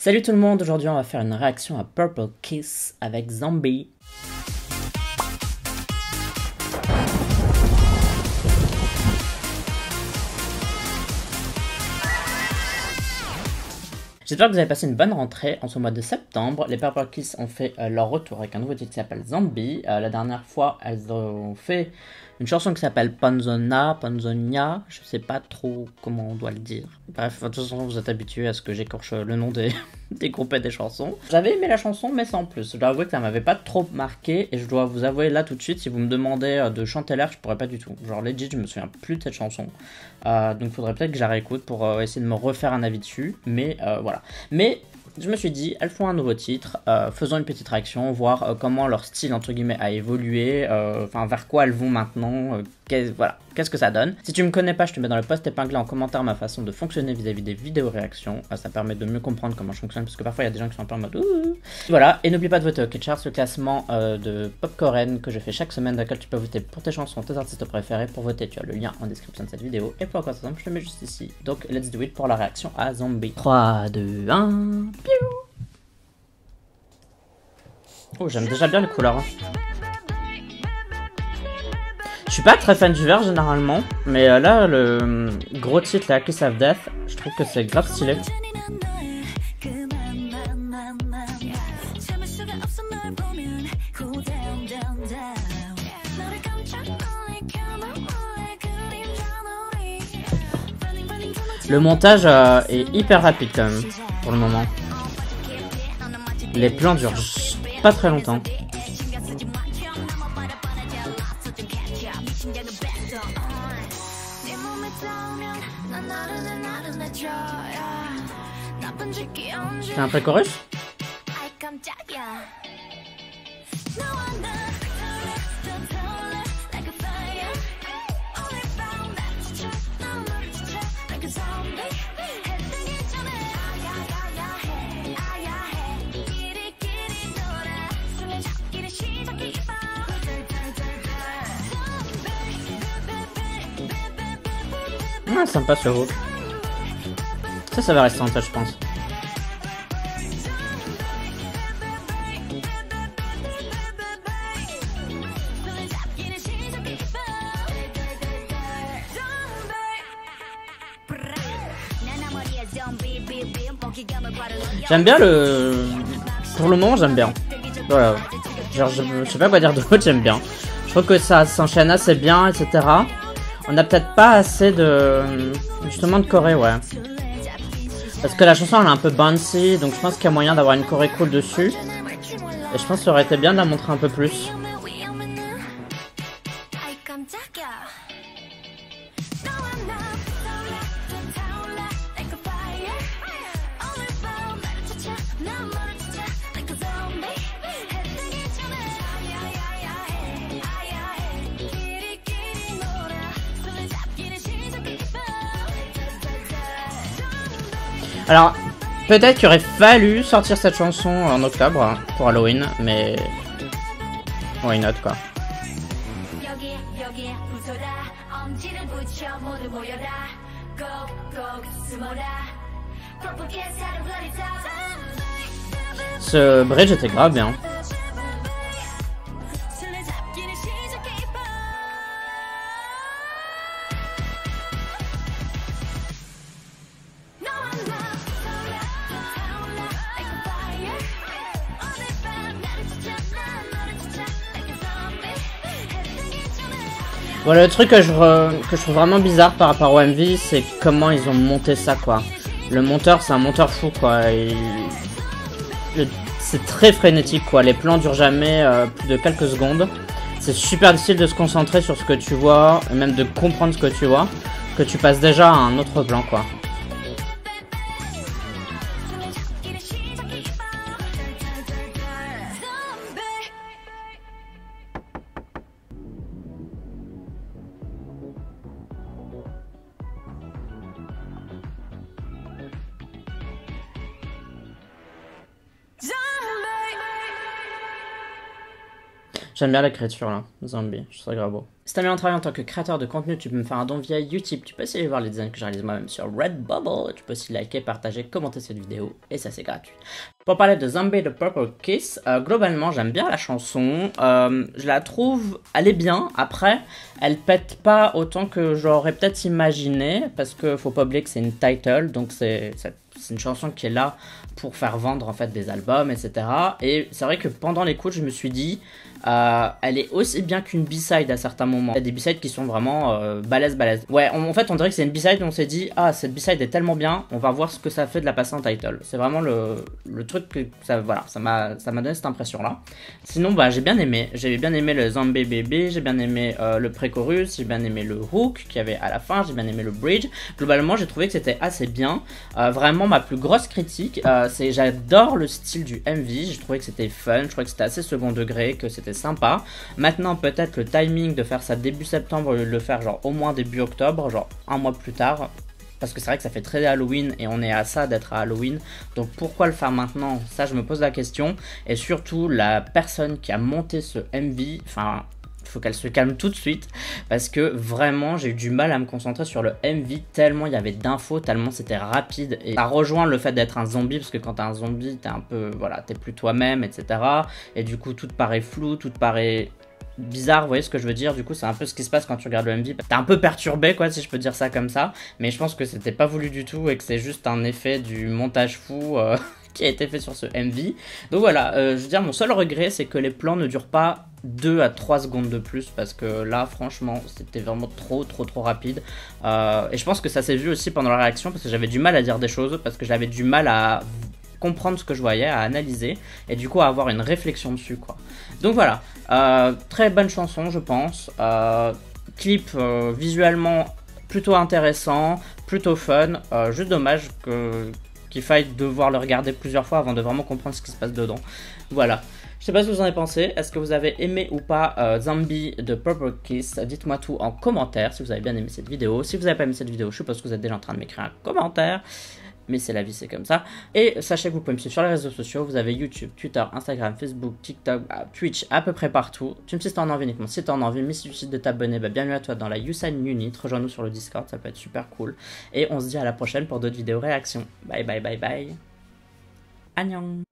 Salut tout le monde, aujourd'hui on va faire une réaction à Purple Kiss avec Zombie. J'espère que vous avez passé une bonne rentrée en ce mois de septembre. Les Purple Kiss ont fait leur retour avec un nouveau titre qui s'appelle Zombie. La dernière fois, elles ont fait une chanson qui s'appelle Panzonia, je sais pas trop comment on doit le dire. Bref, de toute façon, vous êtes habitués à ce que j'écorche le nom des groupes et des chansons. J'avais aimé la chanson, mais sans plus. Je dois avouer que ça m'avait pas trop marqué, et je dois vous avouer là tout de suite, si vous me demandez de chanter l'air, je pourrais pas du tout. Genre legit, je me souviens plus de cette chanson. Donc faudrait peut-être que je la réécoute pour essayer de me refaire un avis dessus, mais voilà. Mais je me suis dit, elles font un nouveau titre, faisons une petite réaction, voir comment leur style entre guillemets a évolué, enfin vers quoi elles vont maintenant, voilà, qu'est-ce que ça donne. Si tu me connais pas, je te mets dans le post épinglé en commentaire ma façon de fonctionner vis-à-vis des vidéos réactions, ça permet de mieux comprendre comment je fonctionne, parce que parfois il y a des gens qui sont un peu en mode ouh. Voilà, et n'oublie pas de voter au K-Charts, le classement de Popcorn que je fais chaque semaine, dans lequel tu peux voter pour tes chansons, tes artistes préférés. Pour voter, tu as le lien en description de cette vidéo, et pour encore ça, je te mets juste ici. Donc let's do it pour la réaction à Zombie. 3, 2, 1... Oh, j'aime déjà bien les couleurs. Je suis pas très fan du vert généralement, mais là, le gros titre, la Kiss of Death, je trouve que c'est grave stylé. Le montage est hyper rapide quand même, pour le moment. Les plans durent pas très longtemps. C'est un pré-chorus? Ah, sympa ce hook. Ça va rester en tête, je pense. J'aime bien le... Pour le moment, j'aime bien. Voilà. Genre, je sais pas quoi dire d'autre, j'aime bien. Je trouve que ça s'enchaîne assez bien, etc. On a peut-être pas assez de... Justement de choré, ouais. Parce que la chanson elle est un peu bouncy, donc je pense qu'il y a moyen d'avoir une choré cool dessus. Et je pense que ça aurait été bien de la montrer un peu plus. Alors, peut-être qu'il aurait fallu sortir cette chanson en octobre hein, pour Halloween, mais... Why not, quoi. Ce bridge était grave bien. Voilà, le truc que je trouve vraiment bizarre par rapport au MV, c'est comment ils ont monté ça, quoi. Le monteur, c'est un monteur fou, quoi. C'est très frénétique, quoi. Les plans durent jamais plus de quelques secondes. C'est super difficile de se concentrer sur ce que tu vois, et même de comprendre ce que tu vois, que tu passes déjà à un autre plan, quoi. J'aime bien l'écriture là, Zombie, je trouve ça grave beau. Si t'aimes bien travailler en tant que créateur de contenu, tu peux me faire un don via YouTube, tu peux aussi aller voir les designs que je réalise moi-même sur Redbubble, tu peux aussi liker, partager, commenter cette vidéo, et ça c'est gratuit. Pour parler de Zombie de Purple Kiss, globalement j'aime bien la chanson, je la trouve, elle est bien, après elle pète pas autant que j'aurais peut-être imaginé, parce que faut pas oublier que c'est une title, donc c'est une chanson qui est là pour faire vendre en fait des albums, etc. Et c'est vrai que pendant l'écoute, je me suis dit, elle est aussi bien qu'une B-side à certains moments. Il y a des B-sides qui sont vraiment balèzes. Ouais, en fait, on dirait que c'est une B-side où on s'est dit, ah, cette B-side est tellement bien, on va voir ce que ça fait de la passer en title. C'est vraiment le truc que ça, voilà, ça m'a donné cette impression-là. Sinon, bah, j'ai bien aimé le Zombie Baby, j'ai bien aimé le pré-chorus, j'ai bien aimé le hook qu'il y avait à la fin, j'ai bien aimé le bridge. Globalement, j'ai trouvé que c'était assez bien. Vraiment, ma plus grosse critique, c'est j'adore le style du MV, j'ai trouvé que c'était fun, je trouvais que c'était assez second degré, que c'était sympa. Maintenant, peut-être le timing de faire ça début septembre, le faire genre au moins début octobre, genre un mois plus tard. Parce que c'est vrai que ça fait très Halloween et on est à ça d'être à Halloween. Donc pourquoi le faire maintenant? Ça, je me pose la question. Et surtout, la personne qui a monté ce MV, enfin, il faut qu'elle se calme tout de suite. Parce que vraiment, j'ai eu du mal à me concentrer sur le MV tellement il y avait d'infos, tellement c'était rapide. Et ça rejoint le fait d'être un zombie, parce que quand t'es un zombie, t'es un peu, voilà, t'es plus toi-même, etc. Et du coup, tout te paraît flou, tout te paraît bizarre, vous voyez ce que je veux dire? Du coup, c'est un peu ce qui se passe quand tu regardes le MV. T'es un peu perturbé, quoi, si je peux dire ça comme ça. Mais je pense que c'était pas voulu du tout et que c'est juste un effet du montage fou qui a été fait sur ce MV. Donc voilà, je veux dire, mon seul regret, c'est que les plans ne durent pas 2 à 3 secondes de plus, parce que là, franchement, c'était vraiment trop rapide. Et je pense que ça s'est vu aussi pendant la réaction, parce que j'avais du mal à dire des choses, parce que j'avais du mal à comprendre ce que je voyais, à analyser, et du coup à avoir une réflexion dessus, quoi. Donc voilà, très bonne chanson, je pense. Clip visuellement plutôt intéressant, plutôt fun. Juste dommage qu'il faille devoir le regarder plusieurs fois avant de vraiment comprendre ce qui se passe dedans. Voilà. Je sais pas ce que vous en avez pensé. Est-ce que vous avez aimé ou pas Zombie de Purple Kiss? Dites-moi tout en commentaire si vous avez bien aimé cette vidéo. Si vous n'avez pas aimé cette vidéo, je suppose que vous êtes déjà en train de m'écrire un commentaire. Mais c'est la vie, c'est comme ça. Et sachez que vous pouvez me suivre sur les réseaux sociaux. Vous avez YouTube, Twitter, Instagram, Facebook, TikTok, Twitch, à peu près partout. Tu me sais si t'en as envie uniquement. Si t'en as envie, mais si tu décides de t'abonner, bah bienvenue à toi dans la Usain Unit. Rejoins-nous sur le Discord, ça peut être super cool. Et on se dit à la prochaine pour d'autres vidéos réactions. Bye bye bye bye. Annyeong.